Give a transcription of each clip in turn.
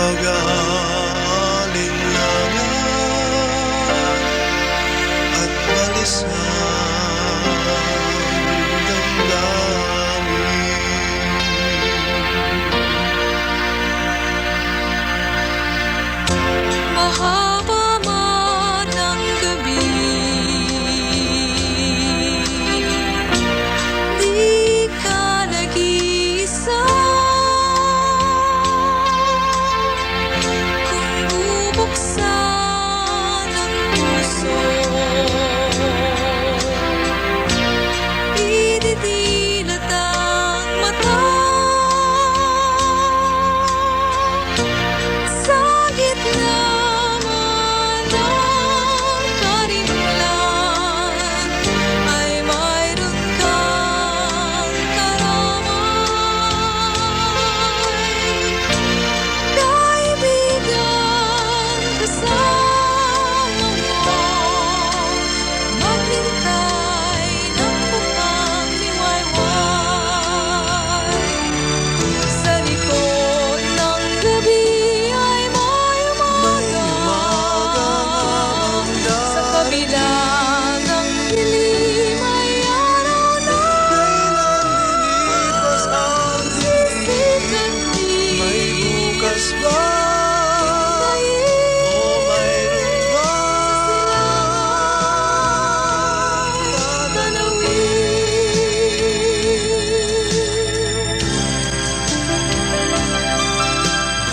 pag-aalinlangan at balisang damdamin. Mahaba man ang gabi, di ka nag-iisa. Kung bubuksan ang puso, ididilat ang mata. Sa gitna man ng karimlan ay mayroon kang karamay. Kaibigan, kasama mo maghintay ng bukang liwayway. Sa likod ng gabi ay may umaga. Sa kabila ng dilim ay araw na. Kailan lilipas ang Sisikat di may bukas ba? O mayroon ba?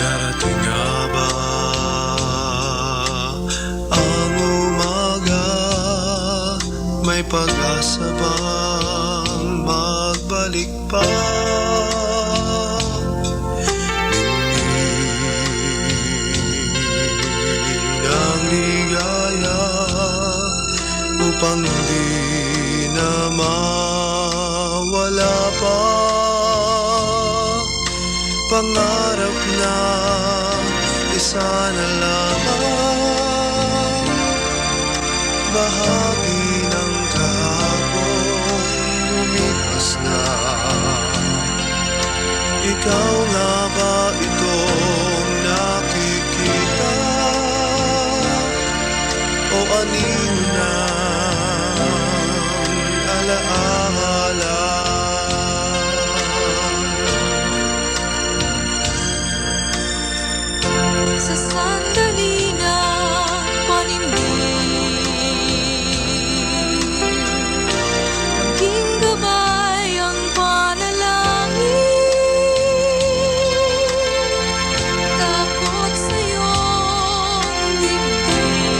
Darating nga ba ang umaga? May pag-asa bang magbalik pa? Hingin ang ligaya upang di na mawala pa. Pangarap na isa na lamang, bahagi ng kahapon lumipas na. Ikaw nga ba itong nakikita o anino ng alaala? Sa sandali ng panindig, maging gabay ang panalangin. Takot sa iyong dibdib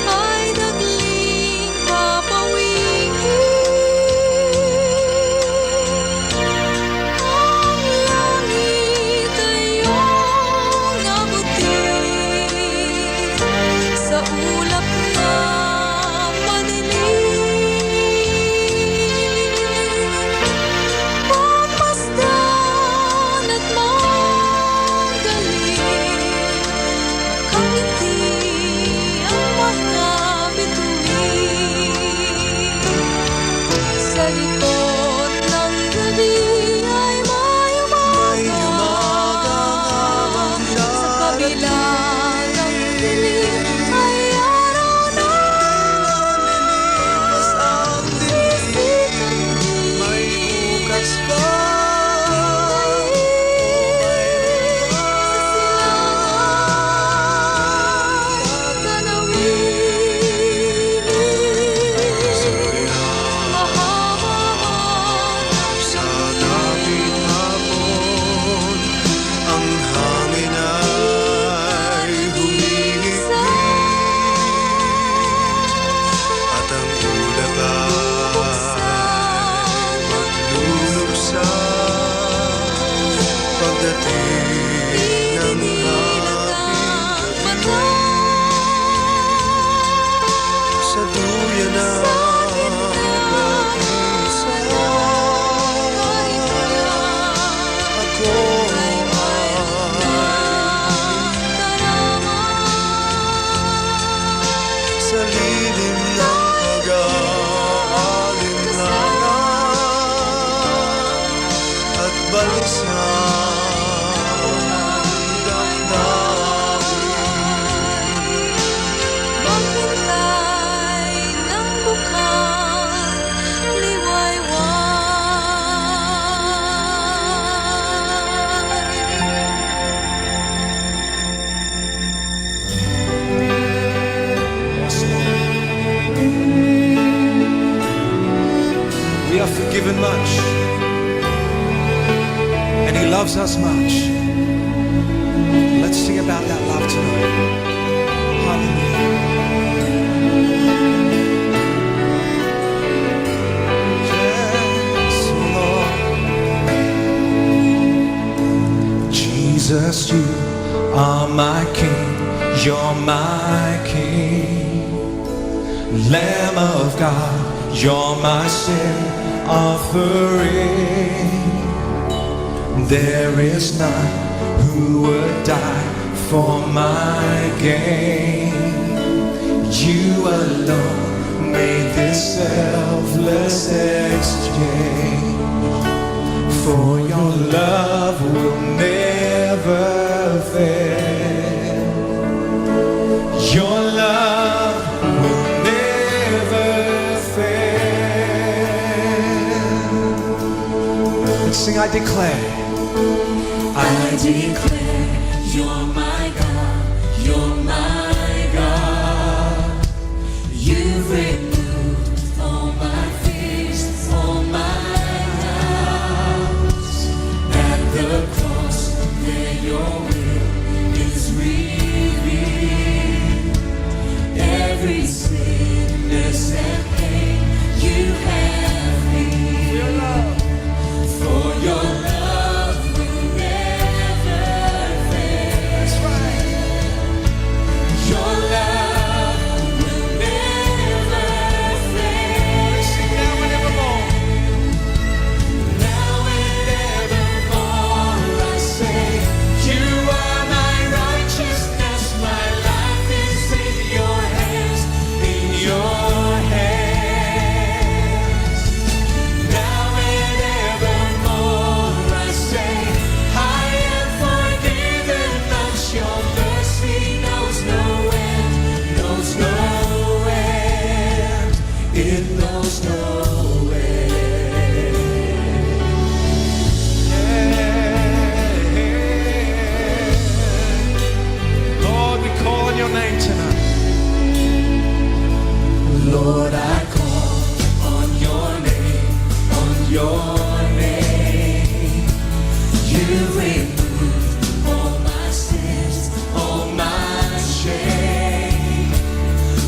ay dagling papawigin. Ang langit ay iyong nabuti. balisang damdamin. Maghintay ng bukal We are forgiven much, and He loves us much. Let's sing about that love tonight. Hallelujah. Yes, Lord. Jesus, you are my King. You're my King. Lamb of God, you're my sin offering. There is none who would die for my gain. You alone made this selfless exchange. For your love will never fail. Your love will never fail. Let's sing, I declare. I declare, you're my God, you're my God. You've removed all my fears, all my doubts. At the cross, there your will is revealed. Every sickness and pain you have healed. For your love will never fail. That's right. Your love will never fail. Sing now and evermore. Now and evermore I say, you are my righteousness. My life is in your hands, in your hands. Now and evermore I say, I am forgiven much. Your mercy knows no end, knows no end. It knows no end. Lord, we call on your name tonight. Lord, I call on your name, on your name. You've removed all my sins, all my shame.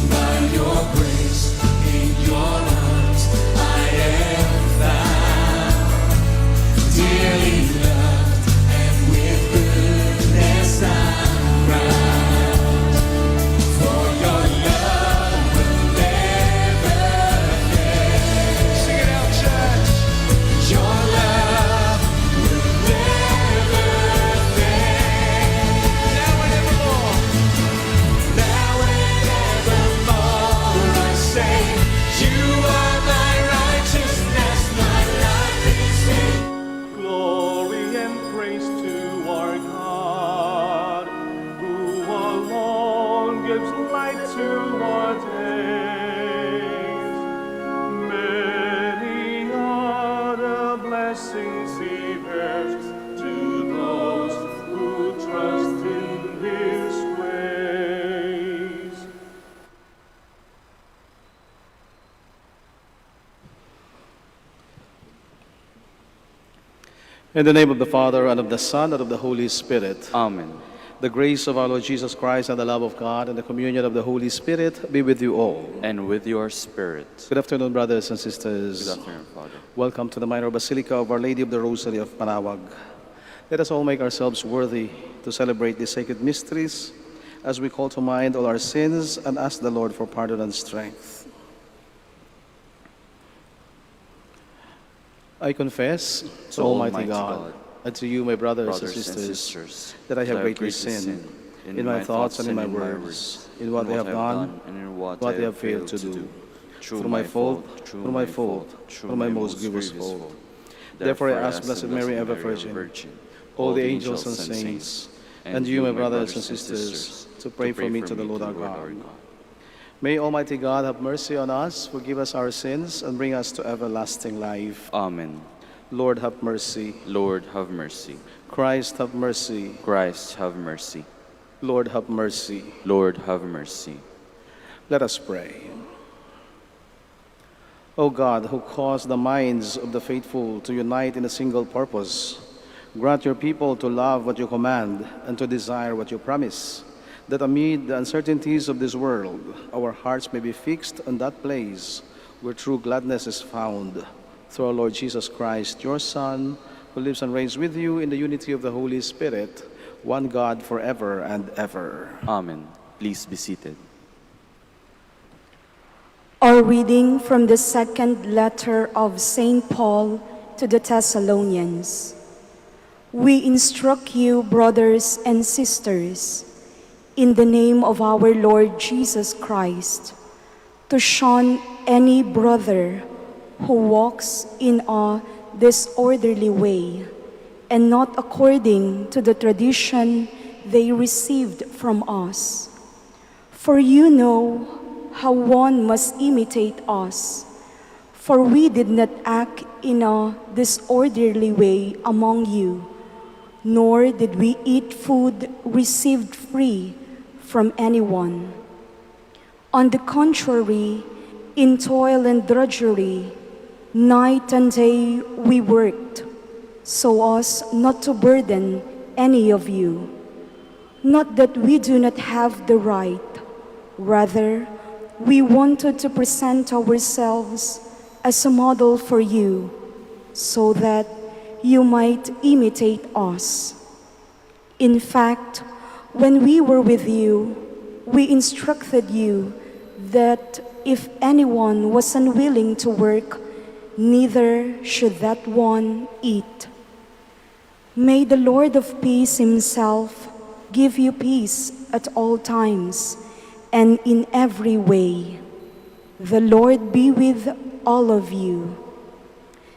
By your grace, in your arms, I am found. Dearly loved, and with goodness I'm crowned. For your love will never fail. Sing it out, church. Your love will never fail. Now and evermore. Now and evermore I say, you are my righteousness. My life is in. Glory and praise to our God, who alone gives light to our days. Many are the blessings He bears to those who trust in His grace. In the name of the Father, and of the Son, and of the Holy Spirit. Amen. The grace of our Lord Jesus Christ, and the love of God, and the communion of the Holy Spirit be with you all. And with your spirit. Good afternoon, brothers and sisters. Good afternoon, Father. Welcome to the Minor Basilica of Our Lady of the Rosary of Manaoag. Let us all make ourselves worthy to celebrate these sacred mysteries as we call to mind all our sins and ask the Lord for pardon and strength. I confess to Almighty God, and to you, my brothers and sisters, that I have greatly sinned in my thoughts and in my words, in what I have done and in what I have failed to do, through my fault, through my most grievous fault. Therefore I ask Blessed Mary, ever Virgin, all the angels and saints, and you, my brothers and sisters, to pray for me to the Lord our God. May Almighty God have mercy on us, forgive us our sins, and bring us to everlasting life. Amen. Lord, have mercy. Lord, have mercy. Christ, have mercy. Christ, have mercy. Lord, have mercy. Lord, have mercy. Let us pray. O God, who caused the minds of the faithful to unite in a single purpose, grant your people to love what you command and to desire what you promise, that amid the uncertainties of this world, our hearts may be fixed on that place where true gladness is found. Through our Lord Jesus Christ, your Son, who lives and reigns with you in the unity of the Holy Spirit, one God forever and ever. Amen. Please be seated. Our reading from the second letter of St. Paul to the Thessalonians. We instruct you, brothers and sisters, in the name of our Lord Jesus Christ, to shun any brother who walks in a disorderly way and not according to the tradition they received from us. For you know how one must imitate us, for we did not act in a disorderly way among you, nor did we eat food received free from anyone. On the contrary, in toil and drudgery, night and day we worked, so as not to burden any of you. Not that we do not have the right, rather, we wanted to present ourselves as a model for you, so that you might imitate us. In fact, when we were with you, we instructed you that if anyone was unwilling to work, neither should that one eat. May the Lord of peace himself give you peace at all times and in every way. The Lord be with all of you.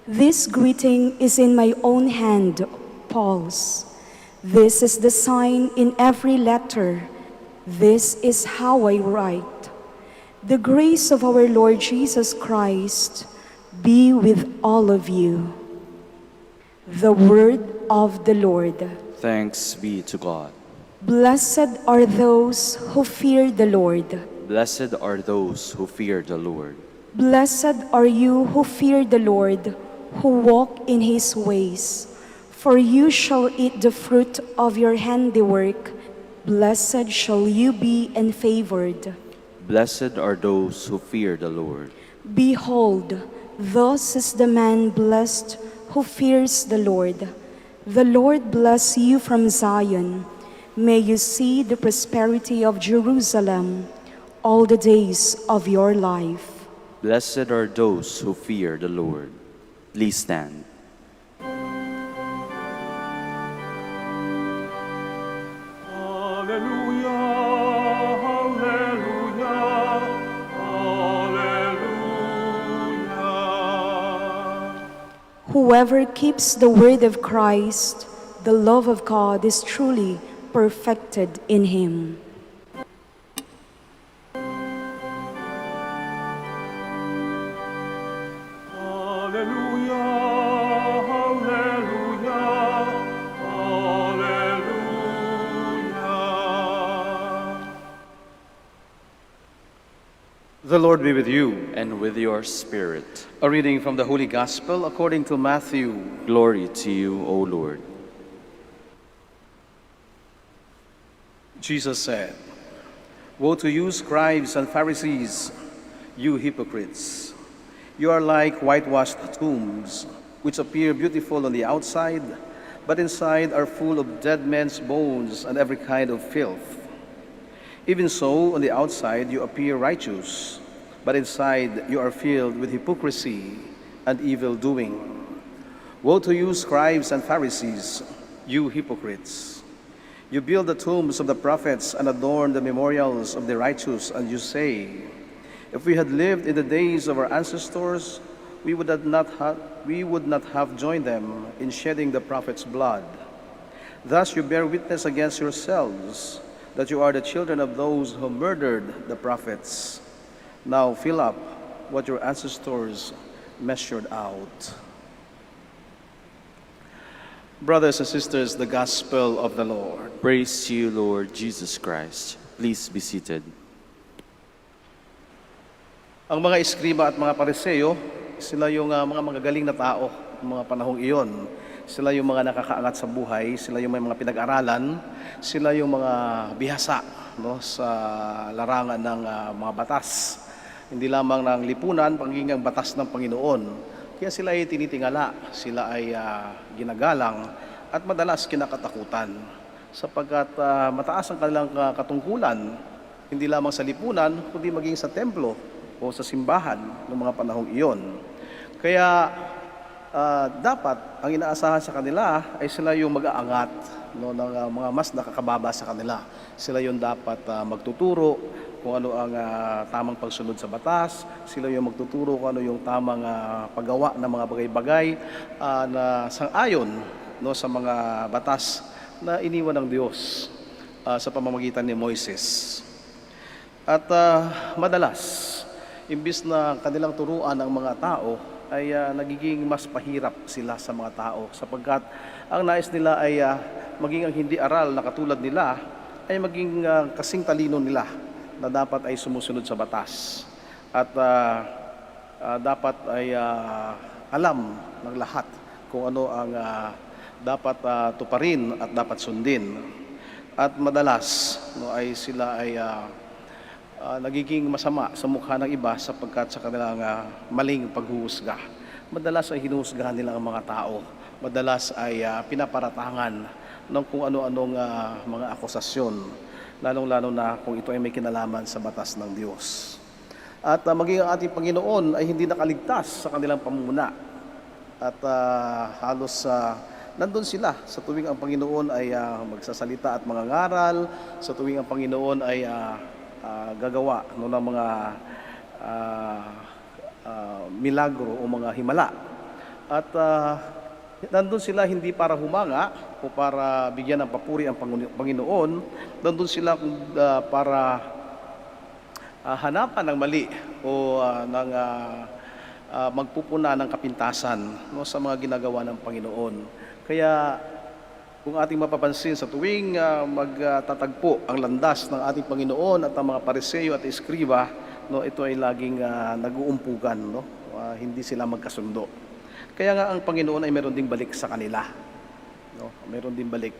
This greeting is in my own hand, Paul's. This is the sign in every letter. This is how I write. The grace of our Lord Jesus Christ be with all of you. The word of the Lord. Thanks be to God. Blessed are those who fear the Lord. Blessed are those who fear the Lord. Blessed are you who fear the Lord, who walk in his ways. For you shall eat the fruit of your handiwork. Blessed shall you be and favored. Blessed are those who fear the Lord. Behold, thus is the man blessed who fears the Lord. The Lord bless you from Zion. May you see the prosperity of Jerusalem all the days of your life. Blessed are those who fear the Lord. Please stand. Hallelujah, hallelujah, hallelujah. Whoever keeps the word of Christ, the love of God is truly perfected in him. Hallelujah, hallelujah, hallelujah. The Lord be with you. And with your spirit. A reading from the Holy Gospel according to Matthew. Glory to you, O Lord. Jesus said, Woe to you, scribes and Pharisees, you hypocrites! You are like whitewashed tombs, which appear beautiful on the outside, but inside are full of dead men's bones and every kind of filth. Even so, on the outside you appear righteous, but inside you are filled with hypocrisy and evil doing. Woe to you, scribes and Pharisees, you hypocrites! You build the tombs of the prophets and adorn the memorials of the righteous, and you say, If we had lived in the days of our ancestors, we would not have joined them in shedding the prophet's blood. Thus you bear witness against yourselves that you are the children of those who murdered the prophets. Now fill up what your ancestors measured out. Brothers and sisters, the gospel of the Lord. Praise to you, Lord Jesus Christ. Please be seated. Ang mga eskriba at mga pariseyo, sila yung mga magagaling na tao ng mga panahong iyon. Sila yung mga nakakaangat sa buhay, sila yung may mga pinag-aralan, sila yung mga bihasa, no, sa larangan ng mga batas. Hindi lamang ng lipunan, pagiging batas ng Panginoon. Kaya sila ay tinitingala, sila ay ginagalang at madalas kinakatakutan. Sapagkat mataas ang kanilang katungkulan, hindi lamang sa lipunan, kundi maging sa templo o sa simbahan ng mga panahong iyon. Kaya dapat ang inaasahan sa kanila ay sila yung mag-aangat, no, ng mga mas nakakababa sa kanila. Sila yung dapat magtuturo kung ano ang tamang pagsunod sa batas. Sila yung magtuturo kung ano yung tamang paggawa ng mga bagay-bagay na sang-ayon, no, sa mga batas na iniwan ng Diyos sa pamamagitan ni Moises. At madalas, imbis na kanilang turuan ang mga tao, ay nagiging mas pahirap sila sa mga tao sapagkat ang nais nila ay maging ang hindi aral na katulad nila ay maging kasing talino nila na dapat ay sumusunod sa batas at dapat ay alam ng lahat kung ano ang dapat tuparin at dapat sundin. At madalas, no, ay sila ay nagiging masama sa mukha ng iba sapagkat sa kanilang maling paghuhusga. Madalas ay hinuhusgahan nila ang mga tao. Madalas ay pinaparatangan ng kung ano-anong mga akusasyon, lalong-lalo na kung ito ay may kinalaman sa batas ng Diyos. At maging ang ating Panginoon ay hindi nakaligtas sa kanilang pamumuna. At halos nandun sila sa tuwing ang Panginoon ay magsasalita at mangangaral, sa tuwing ang Panginoon ay gagawa, no, ng mga milagro o mga himala. At nandun sila hindi para humanga o para bigyan ng papuri ang Panginoon. Nandun sila para hanapan ng mali o ng magpupuna ng kapintasan, no, sa mga ginagawa ng Panginoon. Kaya kung ating mapapansin sa tuwing magtatagpo ang landas ng ating Panginoon at ang mga pariseyo at eskriba, no, ito ay laging nag-uumpugan, no? Hindi sila magkasundo. Kaya nga ang Panginoon ay meron ding balik sa kanila, no? Meron ding balik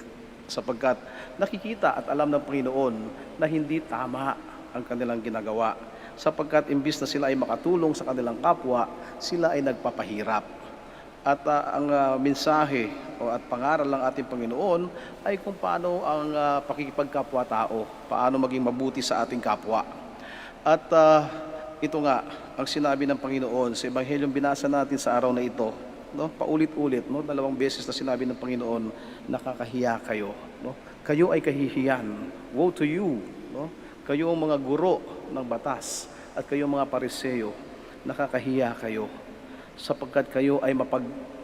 sapagkat nakikita at alam ng Panginoon na hindi tama ang kanilang ginagawa, sapagkat imbis na sila ay makatulong sa kanilang kapwa, sila ay nagpapahirap. At ang mensahe at pangaral ng ating Panginoon ay kung paano ang pakikipagkapwa-tao, paano maging mabuti sa ating kapwa. At ito nga ang sinabi ng Panginoon sa Ebanghelyong binasa natin sa araw na ito, no? Paulit-ulit, no? 2 beses na sinabi ng Panginoon, nakakahiya kayo, no? Kayo ay kahihiyan. Woe to you, no? Kayo ang mga guro ng batas at kayo mga pariseyo, nakakahiya kayo sapagkat kayo ay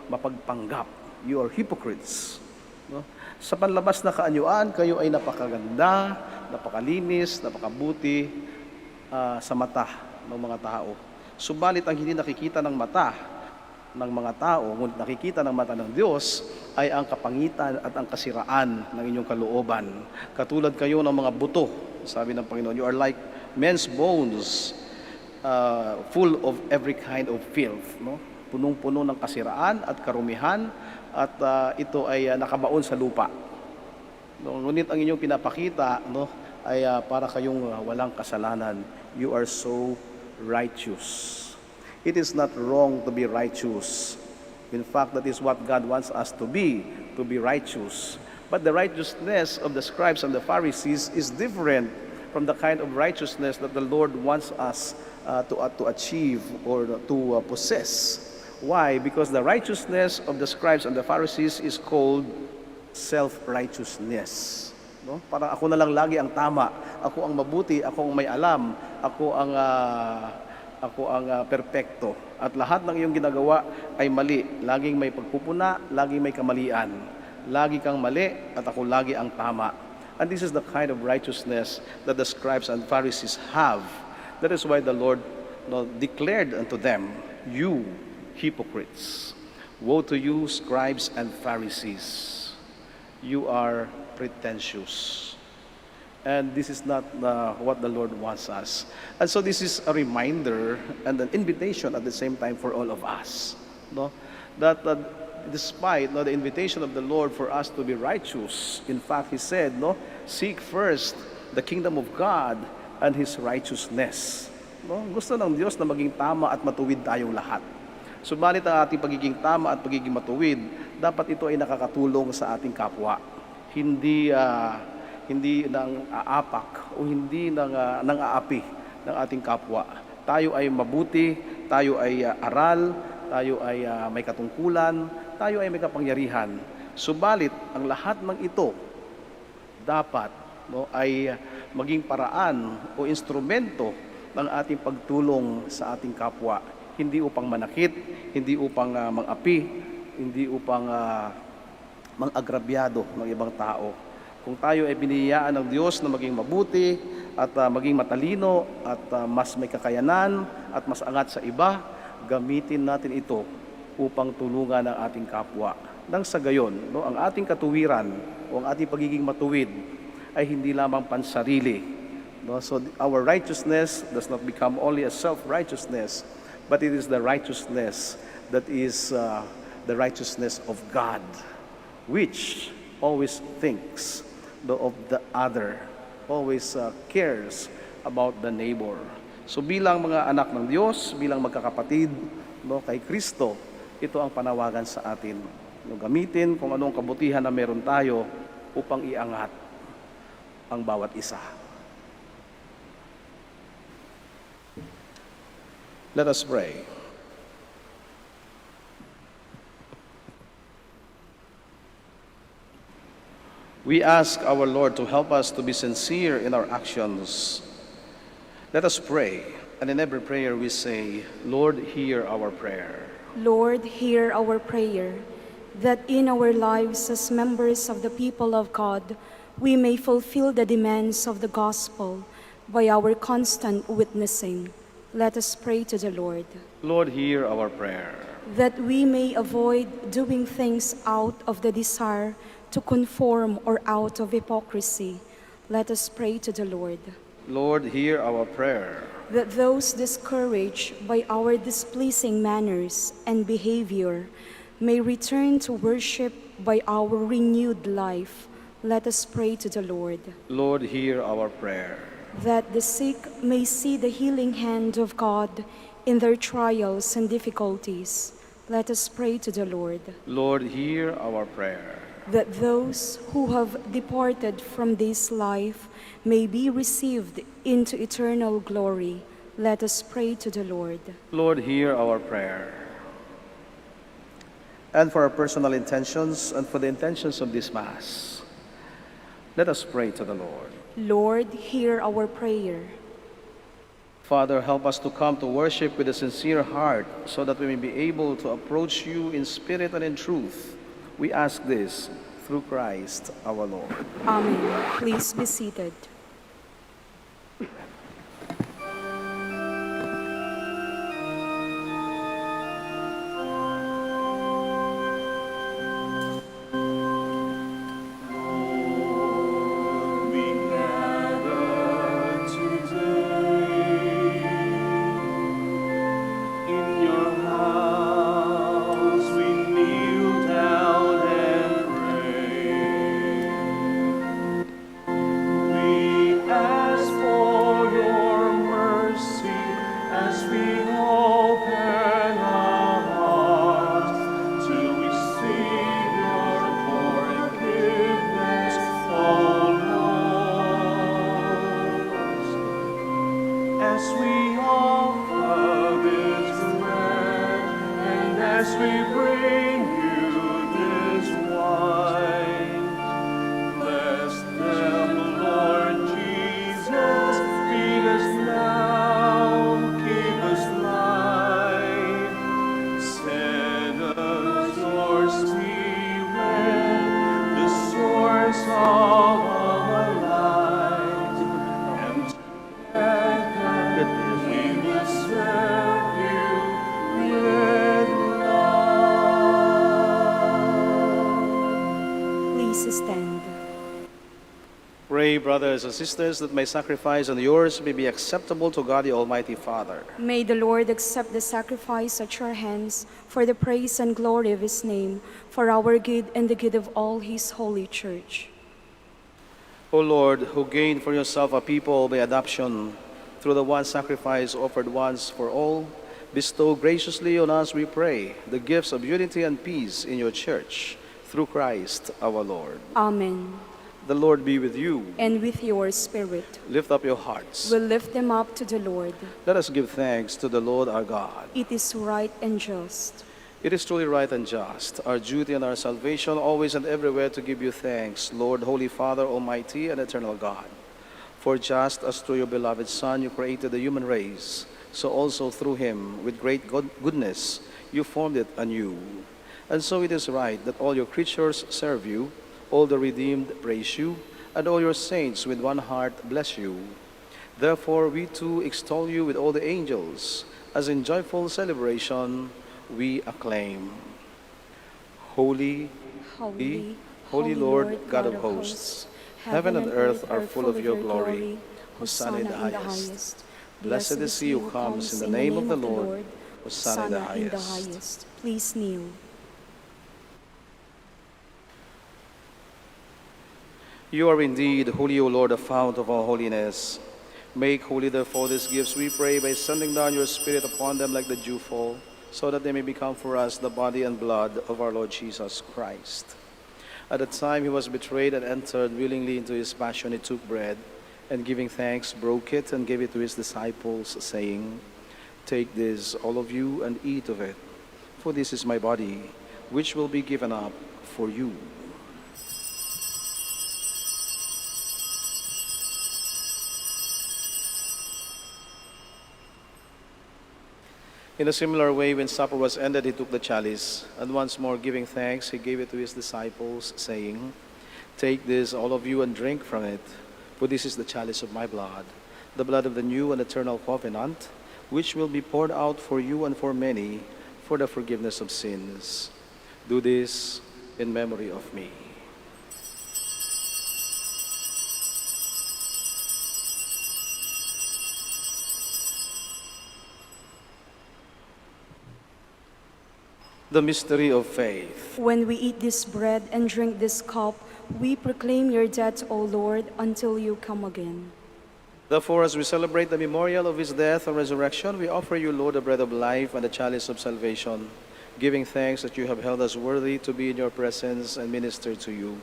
mapagpanggap. You are hypocrites, no? Sa panlabas na kaanyuan, kayo ay napakaganda, napakalinis, napakabuti sa mata ng mga tao. Subalit ang hindi nakikita ng mata ng mga tao, ngunit nakikita ng mata ng Diyos, ay ang kapangitan at ang kasiraan ng inyong kalooban. Katulad kayo ng mga buto, sabi ng Panginoon, you are like men's bones, full of every kind of filth, no? Punong-puno ng kasiraan at karumihan, at ito ay nakabaon sa lupa. No? Ngunit ang inyong pinapakita, no, ay para kayong walang kasalanan. You are so righteous. It is not wrong to be righteous. In fact, that is what God wants us to be righteous. But the righteousness of the scribes and the Pharisees is different from the kind of righteousness that the Lord wants us to achieve or to possess. Why? Because the righteousness of the scribes and the Pharisees is called self-righteousness. No? Parang ako na lang lagi ang tama, ako ang mabuti, ako ang may alam, ako ang ako ang perpekto. At lahat ng iyong ginagawa ay mali. Laging may pagpupuna, laging may kamalian. Lagi kang mali at ako lagi ang tama. And this is the kind of righteousness that the scribes and Pharisees have. That is why the Lord declared unto them, "You hypocrites, woe to you, scribes and Pharisees. You are pretentious." And this is not what the Lord wants us. And so this is a reminder and an invitation at the same time for all of us. No? That despite the invitation of the Lord for us to be righteous, in fact, He said, seek first the kingdom of God and His righteousness. No? Gusto ng Diyos na maging tama at matuwid tayong lahat. Subalit ang ating pagiging tama at pagiging matuwid, dapat ito ay nakakatulong sa ating kapwa. Hindi nang aapak o hindi nang aapi ng ating kapwa. Tayo ay mabuti, tayo ay aral, tayo ay may katungkulan, tayo ay may kapangyarihan. Subalit, ang lahat ng ito dapat ay maging paraan o instrumento ng ating pagtulong sa ating kapwa. Hindi upang manakit, hindi upang mang-api, hindi upang mang-agrabyado ng ibang tao. Kung tayo ay biniyayaan ng Diyos na maging mabuti at maging matalino at mas may kakayanan at mas angat sa iba, gamitin natin ito upang tulungan ang ating kapwa. Nang sa gayon, ang ating katuwiran o ang ating pagiging matuwid ay hindi lamang pansarili. So our righteousness does not become only a self-righteousness, but it is the righteousness that is the righteousness of God, which always thinks of the other, always cares about the neighbor. So bilang mga anak ng Diyos, bilang magkakapatid kay Kristo, ito ang panawagan sa atin. Gamitin kung anong kabutihan na meron tayo upang iangat ang bawat isa. Let us pray. We ask our Lord to help us to be sincere in our actions. Let us pray, and in every prayer we say, Lord, hear our prayer. Lord, hear our prayer, that in our lives as members of the people of God, we may fulfill the demands of the gospel by our constant witnessing. Let us pray to the Lord. Lord, hear our prayer. That we may avoid doing things out of the desire to conform or out of hypocrisy. Let us pray to the Lord. Lord, hear our prayer. That those discouraged by our displeasing manners and behavior may return to worship by our renewed life. Let us pray to the Lord. Lord, hear our prayer. That the sick may see the healing hand of God in their trials and difficulties. Let us pray to the Lord. Lord, hear our prayer. That those who have departed from this life may be received into eternal glory. Let us pray to the Lord. Lord, hear our prayer. And for our personal intentions and for the intentions of this Mass, let us pray to the Lord. Lord, hear our prayer. Father, help us to come to worship with a sincere heart so that we may be able to approach you in spirit and in truth. We ask this through Christ our Lord. Amen. Please be seated. We stand. Pray, brothers and sisters, that my sacrifice and yours may be acceptable to God the Almighty Father. May the Lord accept the sacrifice at your hands for the praise and glory of his name, for our good and the good of all his holy church. O Lord, who gained for yourself a people by adoption through the one sacrifice offered once for all, bestow graciously on us, we pray, the gifts of unity and peace in your church, through Christ our Lord. Amen. The Lord be with you. And with your spirit, Lift up your hearts. we'll lift them up to the Lord. Let us give thanks to the Lord our God. It is right and just. It is truly right and just, our duty and our salvation, always and everywhere to give you thanks, Lord, Holy Father, Almighty and Eternal God. For just as through your beloved Son you created the human race, so also through him, with great goodness, you formed it anew. And so it is right that all your creatures serve you, all the redeemed praise you, and all your saints with one heart bless you. Therefore we too extol you with all the angels, as in joyful celebration we acclaim. Holy, Holy, Holy Lord, God of hosts, heaven and earth are full of your glory. Hosanna in the highest. Blessed is he who comes in the name of the Lord. Hosanna in the highest. Please kneel. You are indeed holy, O Lord, the fount of all holiness. Make holy, therefore, these gifts, we pray, by sending down your Spirit upon them like the dewfall, so that they may become for us the body and blood of our Lord Jesus Christ. At the time he was betrayed and entered willingly into his passion, he took bread, and giving thanks, broke it and gave it to his disciples, saying, "Take this, all of you, and eat of it, for this is my body, which will be given up for you." In a similar way, when supper was ended, he took the chalice, and once more giving thanks, he gave it to his disciples, saying, "Take this, all of you, and drink from it, for this is the chalice of my blood, the blood of the new and eternal covenant, which will be poured out for you and for many for the forgiveness of sins. Do this in memory of me." The mystery of faith. When we eat this bread and drink this cup, we proclaim your death, O Lord, until you come again. Therefore, as we celebrate the memorial of his death and resurrection, we offer you, Lord, the bread of life and the chalice of salvation, giving thanks that you have held us worthy to be in your presence and minister to you.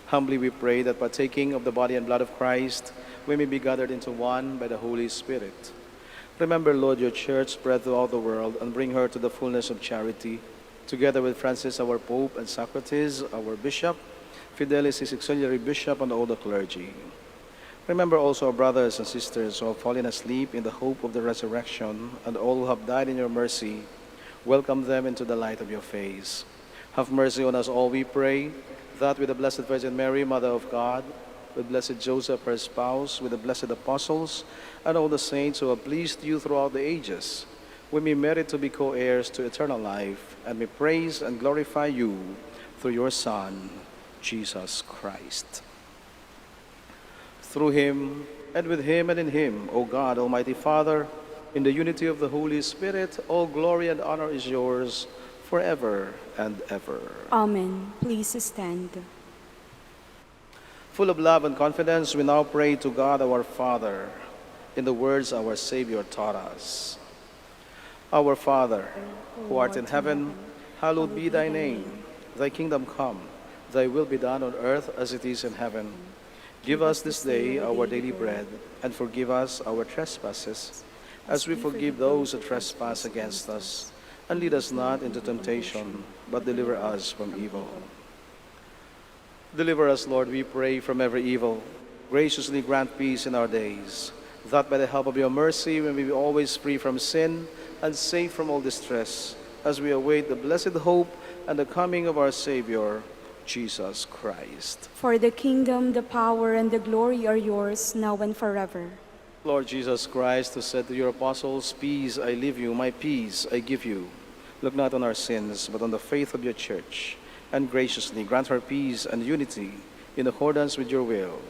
Humbly we pray that, partaking of the body and blood of Christ, we may be gathered into one by the Holy Spirit. Remember, Lord, your church spread throughout the world, and bring her to the fullness of charity, together with Francis, our Pope, and Socrates, our Bishop, Fidelis, his auxiliary bishop, and all the clergy. Remember also our brothers and sisters who have fallen asleep in the hope of the resurrection, and all who have died in your mercy. Welcome them into the light of your face. Have mercy on us all, we pray, that with the Blessed Virgin Mary, Mother of God, with Blessed Joseph, her spouse, with the blessed apostles, and all the saints who have pleased you throughout the ages, we may merit to be co-heirs to eternal life, and may praise and glorify you through your Son, Jesus Christ. Through him, and with him, and in him, O God, Almighty Father, in the unity of the Holy Spirit, all glory and honor is yours forever and ever. Amen. Please stand. Full of love and confidence, we now pray to God our Father in the words our Savior taught us. Our Father, who art in heaven, hallowed be thy name. Thy kingdom come, thy will be done on earth as it is in heaven. Give us this day our daily bread, and forgive us our trespasses, as we forgive those who trespass against us. And lead us not into temptation, but deliver us from evil. Deliver us, Lord, we pray, from every evil. Graciously grant peace in our days, that by the help of your mercy we may be always free from sin and safe from all distress, as we await the blessed hope and the coming of our Savior, Jesus Christ. For the kingdom, the power, and the glory are yours, now and forever. Lord Jesus Christ, who said to your apostles, "Peace I leave you, my peace I give you," look not on our sins, but on the faith of your church, and graciously grant her peace and unity in accordance with your will,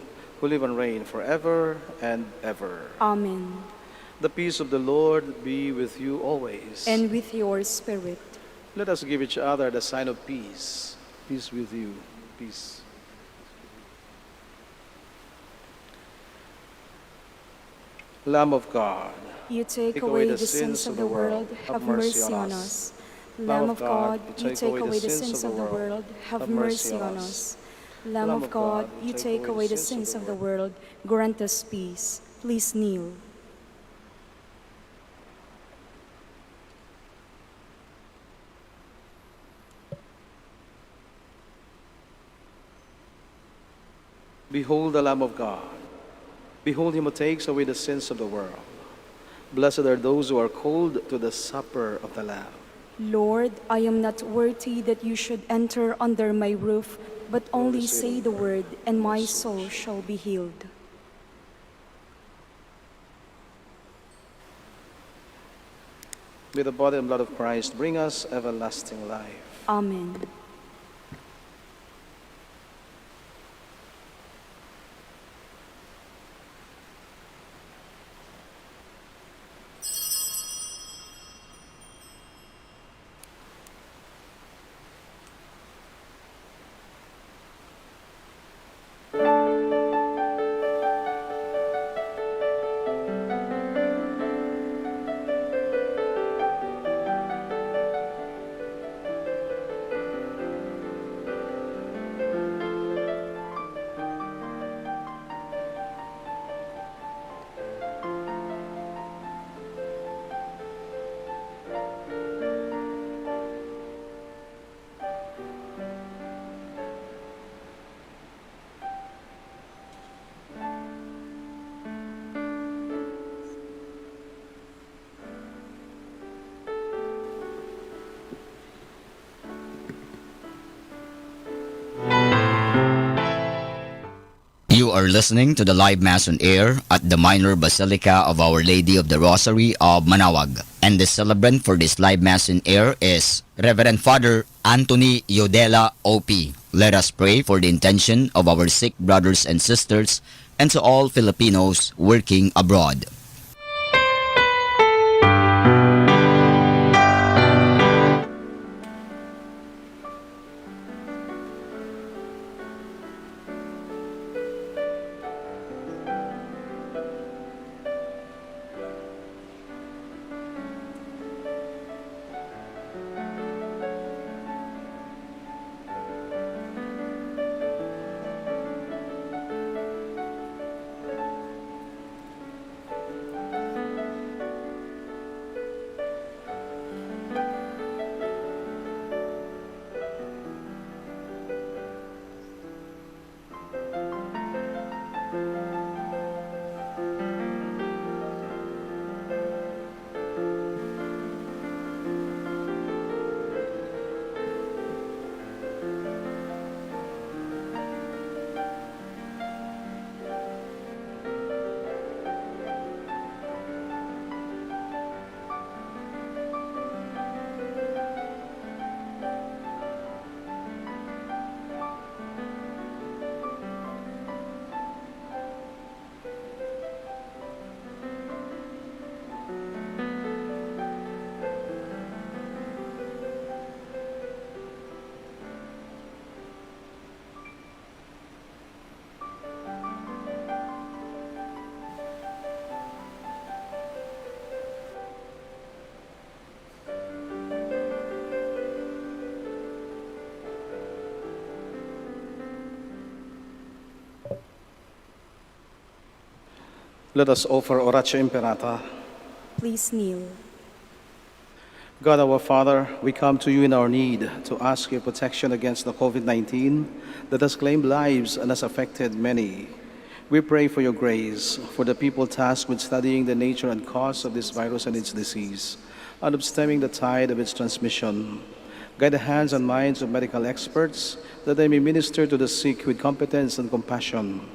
who live and reign forever and ever. Amen. The peace of the Lord be with you always. And with your spirit. Let us give each other the sign of peace. Peace with you. Peace. Lamb of God, You take away the sins of the world, have mercy on us. Lamb of God, you take away the sins of the world, have mercy on us. Lamb of God, you take away the sins of the world, grant us peace. Please kneel. behold the Lamb of God. Behold him who takes away the sins of the world. Blessed are those who are called to the supper of the Lamb. Lord, I am not worthy that you should enter under my roof, but only say the word, and my soul shall be healed. May the body and blood of Christ bring us everlasting life. Amen. You are listening to the live Mass on air at the Minor Basilica of Our Lady of the Rosary of Manaoag. And the celebrant for this live Mass on air is Reverend Father Anthony Yodela OP. Let us pray for the intention of our sick brothers and sisters and to all Filipinos working abroad. Let us offer Oratio Imperata. Please kneel. God our Father, we come to you in our need to ask your protection against the COVID-19 that has claimed lives and has affected many. We pray for your grace for the people tasked with studying the nature and cause of this virus and its disease, and of stemming the tide of its transmission. Guide the hands and minds of medical experts that they may minister to the sick with competence and compassion,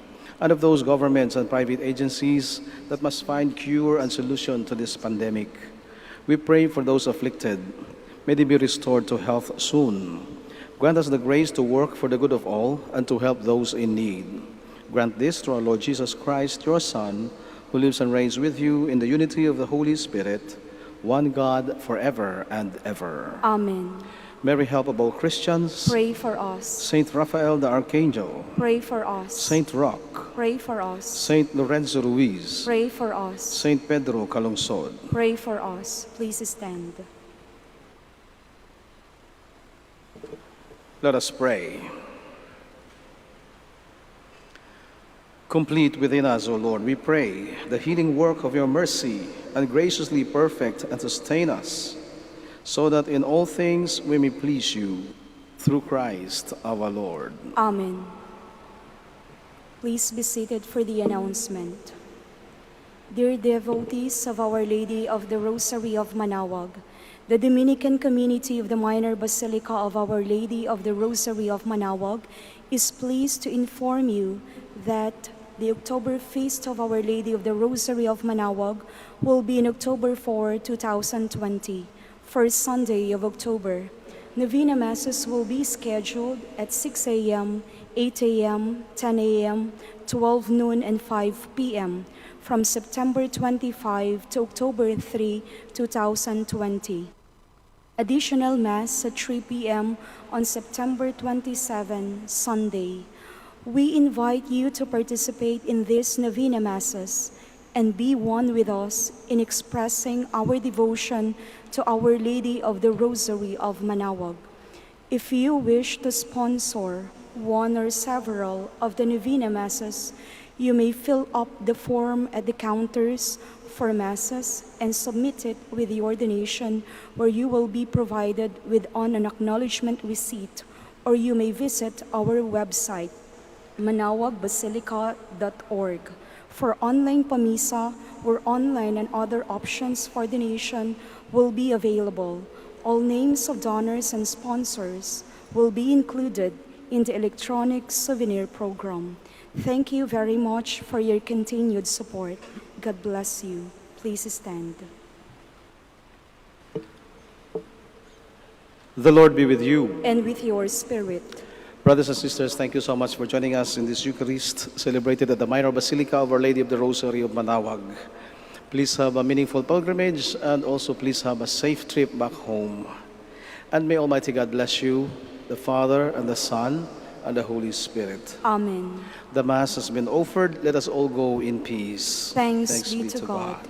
and of those governments and private agencies that must find cure and solution to this pandemic. We pray for those afflicted. May they be restored to health soon. Grant us the grace to work for the good of all and to help those in need. Grant this through our Lord Jesus Christ, your Son, who lives and reigns with you in the unity of the Holy Spirit, one God, forever and ever. Amen. Mary, help of all Christians. Pray for us. Saint Raphael the Archangel. Pray for us. Saint Roch. Pray for us. Saint Lorenzo Ruiz. Pray for us. Saint Pedro Calungsod. Pray for us. Please stand. Let us pray. Complete within us, O Lord, we pray, the healing work of your mercy, and graciously perfect and sustain us, so that in all things we may please you, through Christ our Lord. Amen. Please be seated for the announcement. Dear devotees of Our Lady of the Rosary of Manaoag, the Dominican community of the Minor Basilica of Our Lady of the Rosary of Manaoag is pleased to inform you that the October Feast of Our Lady of the Rosary of Manaoag will be on October 4, 2020, first Sunday of October. Novena Masses will be scheduled at 6 a.m., 8 a.m., 10 a.m., 12 noon, and 5 p.m. from September 25 to October 3, 2020. Additional Mass at 3 p.m. on September 27, Sunday. We invite you to participate in these Novena Masses and be one with us in expressing our devotion to Our Lady of the Rosary of Manaoag. If you wish to sponsor one or several of the Novena Masses, you may fill up the form at the counters for Masses and submit it with your donation, where you will be provided with an acknowledgement receipt, or you may visit our website, manaoagbasilica.org, for online pamisa, where online and other options for donation will be available. All names of donors and sponsors will be included in the electronic souvenir program. Thank you very much for your continued support. God bless you. Please stand. The Lord be with you. And with your spirit. Brothers and sisters, thank you so much for joining us in this Eucharist celebrated at the Minor Basilica of Our Lady of the Rosary of Manaoag. Please have a meaningful pilgrimage and also please have a safe trip back home. And may Almighty God bless you, the Father and the Son and the Holy Spirit. Amen. The Mass has been offered. Let us all go in peace. Thanks be to God.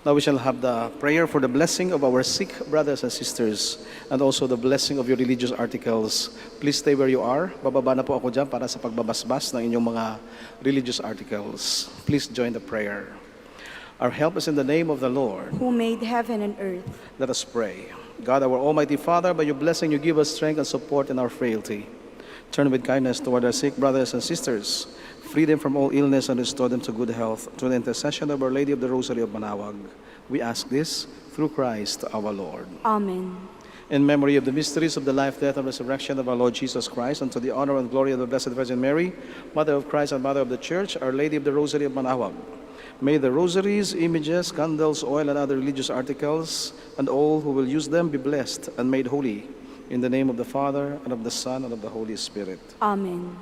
Now we shall have the prayer for the blessing of our sick brothers and sisters and also the blessing of your religious articles. Please stay where you are. Bababa na po ako dyan para sa pagbabasbas ng inyong mga religious articles. Please join the prayer. Our help is in the name of the Lord, Who made heaven and earth. Let us pray. God, our Almighty Father, by your blessing you give us strength and support in our frailty. Turn with kindness toward our sick brothers and sisters. Free them from all illness and restore them to good health through the intercession of Our Lady of the Rosary of Manaoag. We ask this through Christ our Lord. Amen. In memory of the mysteries of the life, death, and resurrection of our Lord Jesus Christ, and to the honor and glory of the Blessed Virgin Mary, Mother of Christ and Mother of the Church, Our Lady of the Rosary of Manaoag, may the rosaries, images, candles, oil, and other religious articles, and all who will use them be blessed and made holy. In the name of the Father, and of the Son, and of the Holy Spirit. Amen.